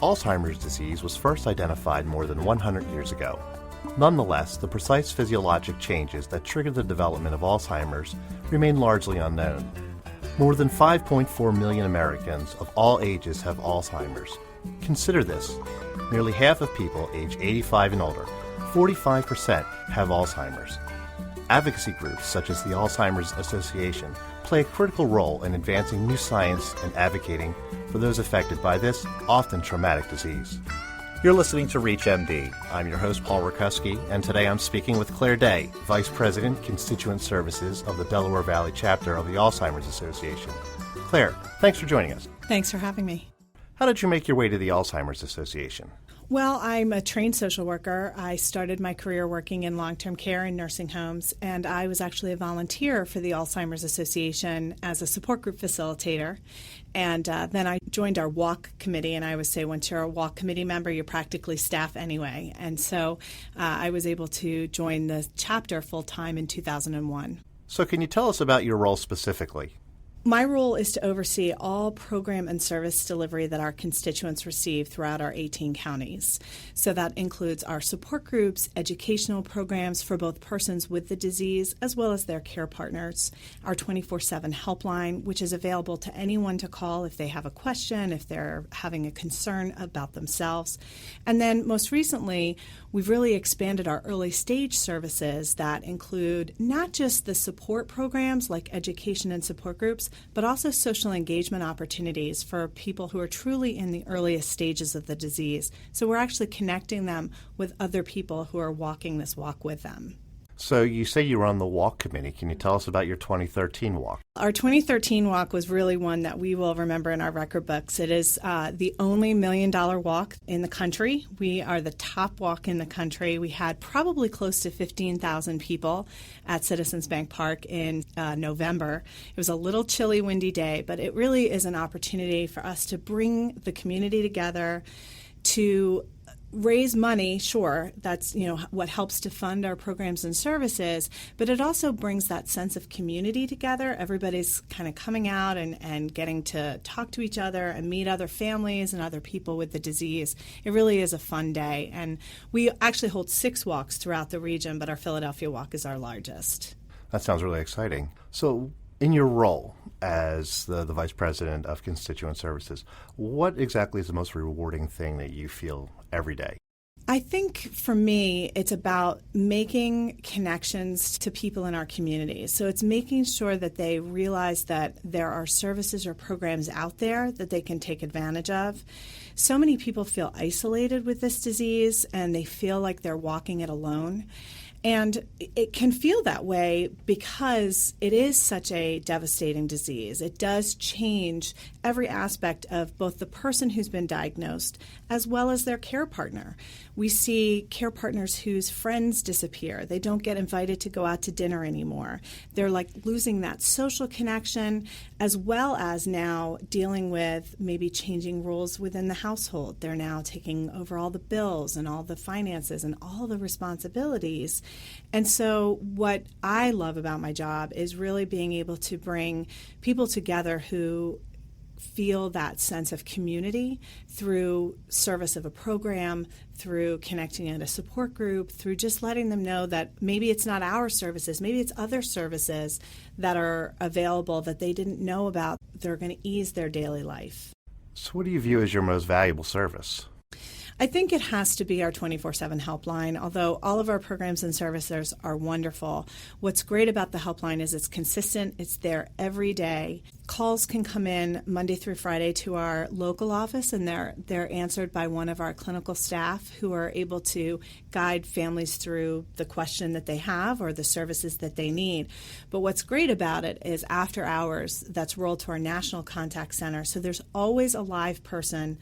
Alzheimer's disease was first identified more than 100 years ago. Nonetheless, the precise physiologic changes that trigger the development of Alzheimer's remain largely unknown. More than 5.4 million Americans of all ages have Alzheimer's. Consider this. Nearly half of people age 85 and older, 45%, have Alzheimer's. Advocacy groups such as the Alzheimer's Association play a critical role in advancing new science and advocating for those affected by this often traumatic disease. You're listening to ReachMD. I'm your host, Paul Rokuskie, and today I'm speaking with Claire Day, Vice President, Constituent Services of the Delaware Valley chapter of the Alzheimer's Association. Claire, thanks for joining us. Thanks for having me. How did you make your way to the Alzheimer's Association? Well, I'm a trained social worker. I started my career working in long-term care in nursing homes, and I was actually a volunteer for the Alzheimer's Association as a support group facilitator. And then I joined our walk committee, and I always say once you're a walk committee member, you're practically staff anyway. And so I was able to join the chapter full-time in 2001. So can you tell us about your role specifically? My role is to oversee all program and service delivery that our constituents receive throughout our 18 counties. So that includes our support groups, educational programs for both persons with the disease as well as their care partners, our 24/7 helpline, which is available to anyone to call if they have a question, if they're having a concern about themselves. And then most recently, we've really expanded our early stage services that include not just the support programs like education and support groups, but also social engagement opportunities for people who are truly in the earliest stages of the disease. So we're actually connecting them with other people who are walking this walk with them. So you say you were on the walk committee. Can you tell us about your 2013 walk? Our 2013 walk was really one that we will remember in our record books. It is the only $1 million walk in the country. We are the top walk in the country. We had probably close to 15,000 people at Citizens Bank Park in November. It was a little chilly, windy day, but it really is an opportunity for us to bring the community together to raise money. Sure, that's what helps to fund our programs and services, but it also brings that sense of community together. Everybody's kind of coming out and getting to talk to each other and meet other families and other people with the disease. It really is a fun day, and we actually hold 6 walks throughout the region, but our Philadelphia walk is our largest. That sounds really exciting. So in your role as the Vice President of Constituent Services, what exactly is the most rewarding thing that you feel every day? I think for me, it's about making connections to people in our communities. So it's making sure that they realize that there are services or programs out there that they can take advantage of. So many people feel isolated with this disease, and they feel like they're walking it alone. And it can feel that way because it is such a devastating disease. It does change every aspect of both the person who's been diagnosed as well as their care partner. We see care partners whose friends disappear. They don't get invited to go out to dinner anymore. They're like losing that social connection, as well as now dealing with maybe changing roles within the household. They're now taking over all the bills and all the finances and all the responsibilities. And so what I love about my job is really being able to bring people together who feel that sense of community through service of a program, through connecting in a support group, through just letting them know that maybe it's not our services, maybe it's other services that are available that they didn't know about. They're going to ease their daily life. So what do you view as your most valuable service? I think it has to be our 24/7 helpline, although all of our programs and services are wonderful. What's great about the helpline is it's consistent. It's there every day. Calls can come in Monday through Friday to our local office, and they're answered by one of our clinical staff who are able to guide families through the question that they have or the services that they need. But what's great about it is after hours, that's rolled to our national contact center, so there's always a live person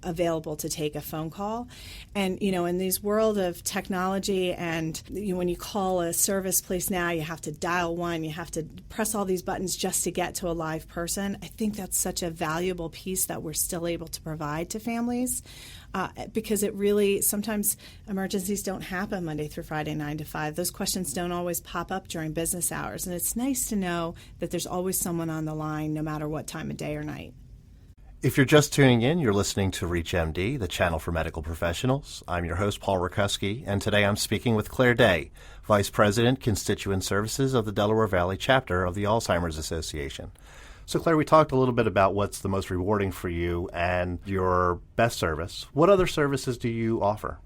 available to take a phone call. And, in this world of technology and when you call a service place now, you have to dial 1, you have to press all these buttons just to get to a live person. I think that's such a valuable piece that we're still able to provide to families because it really, sometimes emergencies don't happen Monday through Friday, 9 to 5. Those questions don't always pop up during business hours. And it's nice to know that there's always someone on the line no matter what time of day or night. If you're just tuning in, you're listening to ReachMD, the channel for medical professionals. I'm your host, Paul Rokuskie, and today I'm speaking with Claire Day, Vice President, Constituent Services of the Delaware Valley chapter of the Alzheimer's Association. So, Claire, we talked a little bit about what's the most rewarding for you and your best service. What other services do you offer?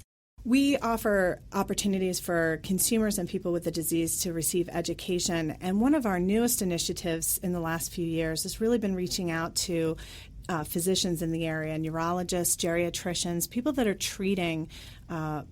We offer opportunities for consumers and people with the disease to receive education. And one of our newest initiatives in the last few years has really been reaching out to physicians in the area, neurologists, geriatricians, people that are treating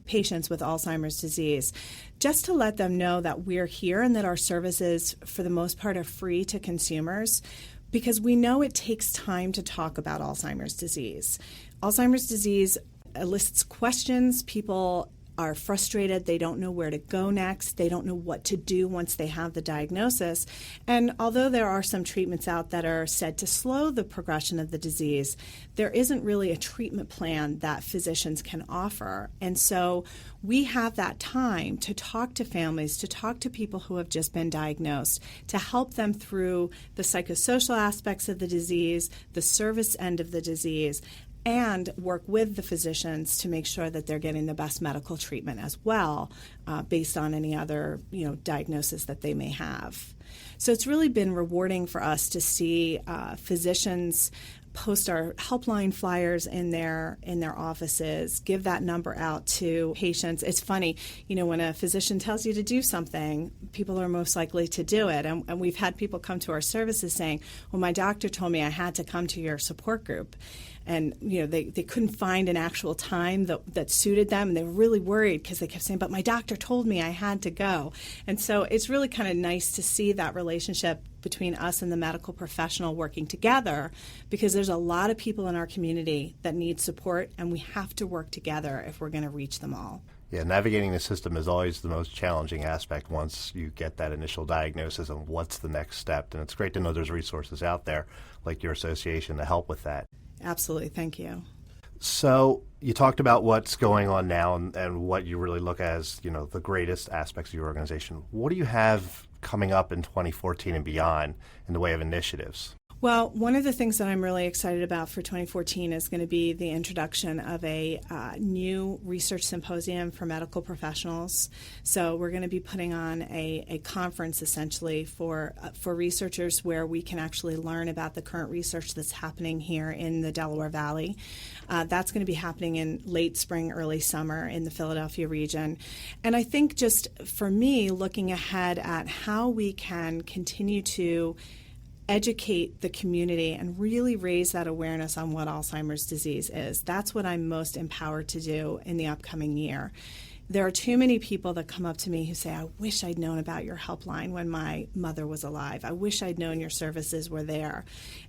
patients with Alzheimer's disease, just to let them know that we're here and that our services, for the most part, are free to consumers, because we know it takes time to talk about Alzheimer's disease. Alzheimer's disease elicits questions. People are frustrated. They don't know where to go next. They don't know what to do once they have the diagnosis. And although there are some treatments out that are said to slow the progression of the disease, there isn't really a treatment plan that physicians can offer. And so we have that time to talk to families, to talk to people who have just been diagnosed, to help them through the psychosocial aspects of the disease, the service end of the disease, and work with the physicians to make sure that they're getting the best medical treatment as well, based on any other diagnosis that they may have. So it's really been rewarding for us to see physicians post our helpline flyers in their offices, give that number out to patients. It's funny, when a physician tells you to do something, people are most likely to do it. And we've had people come to our services saying, well, my doctor told me I had to come to your support group. And, they couldn't find an actual time that suited them. And they were really worried because they kept saying, but my doctor told me I had to go. And so it's really kind of nice to see that relationship between us and the medical professional working together, because there's a lot of people in our community that need support, and we have to work together if we're going to reach them all. Yeah, navigating the system is always the most challenging aspect once you get that initial diagnosis and what's the next step. And it's great to know there's resources out there like your association to help with that. Absolutely. Thank you. So you talked about what's going on now and what you really look as, the greatest aspects of your organization. What do you have coming up in 2014 and beyond in the way of initiatives? Well, one of the things that I'm really excited about for 2014 is going to be the introduction of a new research symposium for medical professionals. So we're going to be putting on a conference essentially for researchers where we can actually learn about the current research that's happening here in the Delaware Valley. That's going to be happening in late spring, early summer in the Philadelphia region. And I think just for me, looking ahead at how we can continue to educate the community and really raise that awareness on what Alzheimer's disease is. That's what I'm most empowered to do in the upcoming year. There are too many people that come up to me who say, I wish I'd known about your helpline when my mother was alive. I wish I'd known your services were there.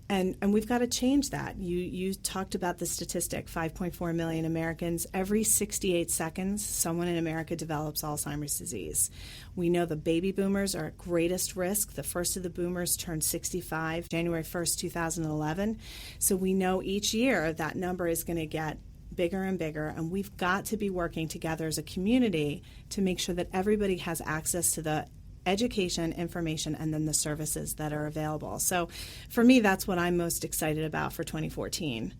And we've got to change that. You talked about the statistic, 5.4 million Americans. Every 68 seconds, someone in America develops Alzheimer's disease. We know the baby boomers are at greatest risk. The first of the boomers turned 65 January 1st, 2011. So we know each year that number is going to get bigger and bigger, and we've got to be working together as a community to make sure that everybody has access to the education, information, and then the services that are available. So for me, that's what I'm most excited about for 2014.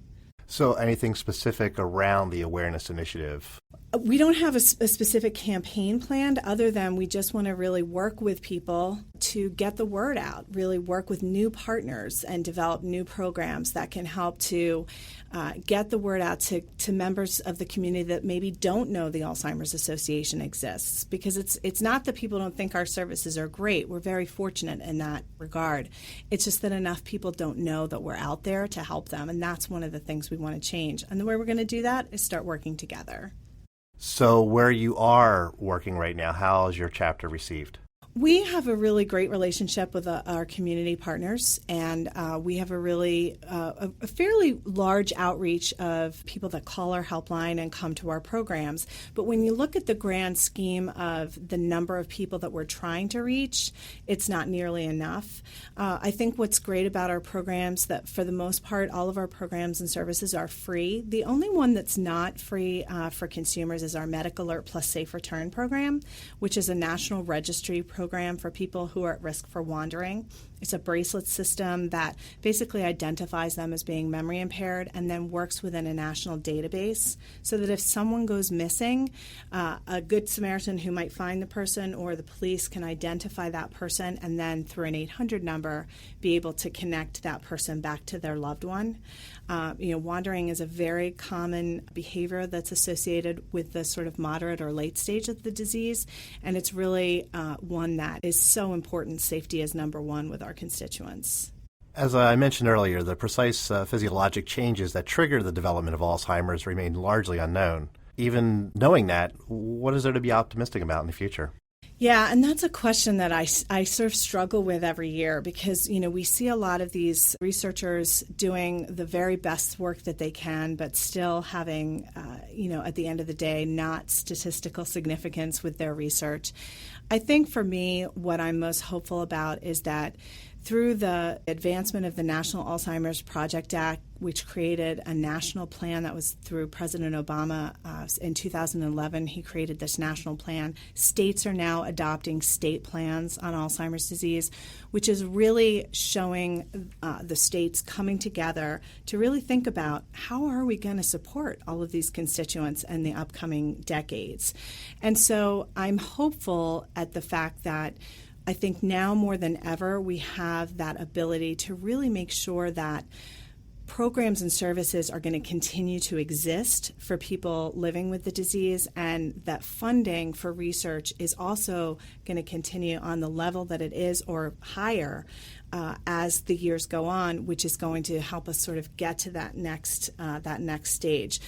So anything specific around the awareness initiative? We don't have a specific campaign planned other than we just want to really work with people to get the word out, really work with new partners and develop new programs that can help to get the word out to members of the community that maybe don't know the Alzheimer's Association exists. Because it's not that people don't think our services are great. We're very fortunate in that regard. It's just that enough people don't know that we're out there to help them, and that's one of the things we want to change. And the way we're going to do that is start working together. So where you are working right now, how is your chapter received? We have a really great relationship with our community partners, and we have a fairly large outreach of people that call our helpline and come to our programs. But when you look at the grand scheme of the number of people that we're trying to reach, it's not nearly enough. I think what's great about our programs that for the most part, all of our programs and services are free. The only one that's not free for consumers is our Medical Alert Plus Safe Return program, which is a national registry program for people who are at risk for wandering. It's a bracelet system that basically identifies them as being memory impaired and then works within a national database so that if someone goes missing, a Good Samaritan who might find the person or the police can identify that person and then through an 800 number be able to connect that person back to their loved one. Wandering is a very common behavior that's associated with the sort of moderate or late stage of the disease, and it's really one that is so important. Safety is number one with our constituents. As I mentioned earlier, the precise physiologic changes that trigger the development of Alzheimer's remain largely unknown. Even knowing that, what is there to be optimistic about in the future? Yeah, and that's a question that I sort of struggle with every year because, we see a lot of these researchers doing the very best work that they can, but still having, at the end of the day, not statistical significance with their research. I think for me, what I'm most hopeful about is that through the advancement of the National Alzheimer's Project Act, which created a national plan that was through President Obama in 2011, he created this national plan. States are now adopting state plans on Alzheimer's disease, which is really showing the states coming together to really think about how are we going to support all of these constituents in the upcoming decades. And so I'm hopeful at the fact that I think now more than ever we have that ability to really make sure that programs and services are going to continue to exist for people living with the disease, and that funding for research is also going to continue on the level that it is or higher as the years go on, which is going to help us sort of get to that next stage.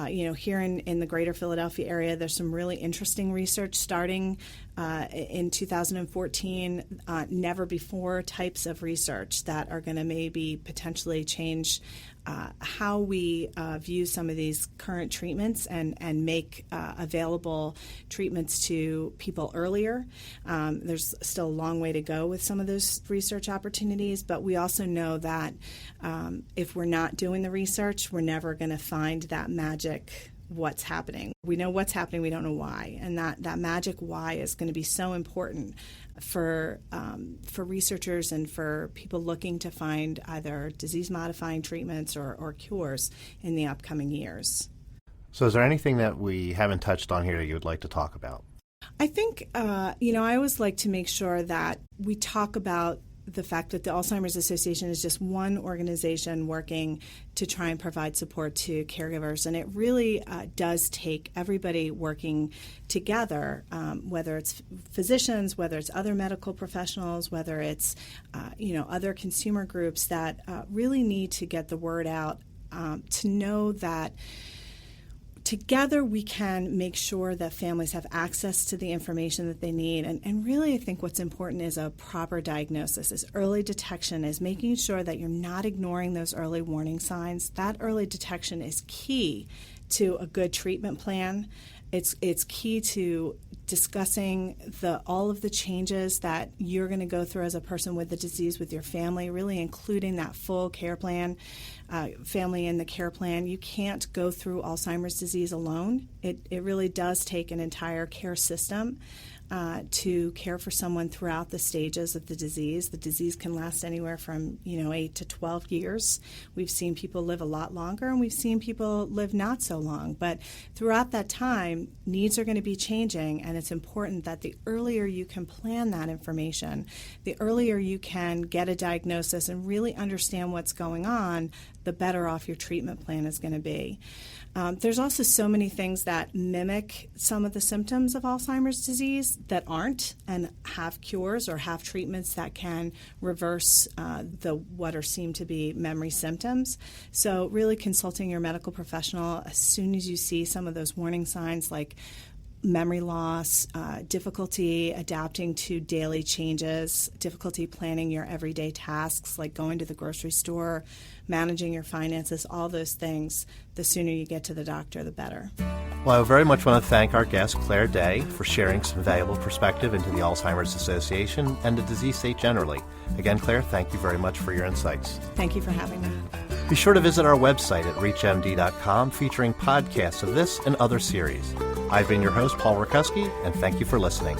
Here in the greater Philadelphia area, there's some really interesting research starting in 2014, never before types of research that are going to maybe potentially change how we view some of these current treatments and make available treatments to people earlier. There's still a long way to go with some of those research opportunities, but we also know that if we're not doing the research, we're never going to find that magic what's happening. We know what's happening, we don't know why. And that magic why is going to be so important for researchers and for people looking to find either disease-modifying treatments or cures in the upcoming years. So is there anything that we haven't touched on here that you would like to talk about? I think, I always like to make sure that we talk about the fact that the Alzheimer's Association is just one organization working to try and provide support to caregivers. And it really does take everybody working together, whether it's physicians, whether it's other medical professionals, whether it's, other consumer groups that really need to get the word out to know that together we can make sure that families have access to the information that they need. And really I think what's important is a proper diagnosis, is early detection, is making sure that you're not ignoring those early warning signs. That early detection is key to a good treatment plan. It's key to discussing all of the changes that you're going to go through as a person with the disease with your family, really including that full care plan, family in the care plan. You can't go through Alzheimer's disease alone. It really does take an entire care system to care for someone throughout the stages of the disease. The disease can last anywhere from 8 to 12 years. We've seen people live a lot longer, and we've seen people live not so long. But throughout that time, needs are going to be changing, and it's important that the earlier you can plan that information, the earlier you can get a diagnosis and really understand what's going on, the better off your treatment plan is going to be. There's also so many things that mimic some of the symptoms of Alzheimer's disease that aren't and have cures or have treatments that can reverse what are seen to be memory symptoms. So really consulting your medical professional as soon as you see some of those warning signs like memory loss, difficulty adapting to daily changes, difficulty planning your everyday tasks like going to the grocery store, managing your finances, all those things, the sooner you get to the doctor, the better. Well, I very much want to thank our guest, Claire Day, for sharing some valuable perspective into the Alzheimer's Association and the disease state generally. Again, Claire, thank you very much for your insights. Thank you for having me. Be sure to visit our website at reachmd.com featuring podcasts of this and other series. I've been your host, Paul Rokuskie, and thank you for listening.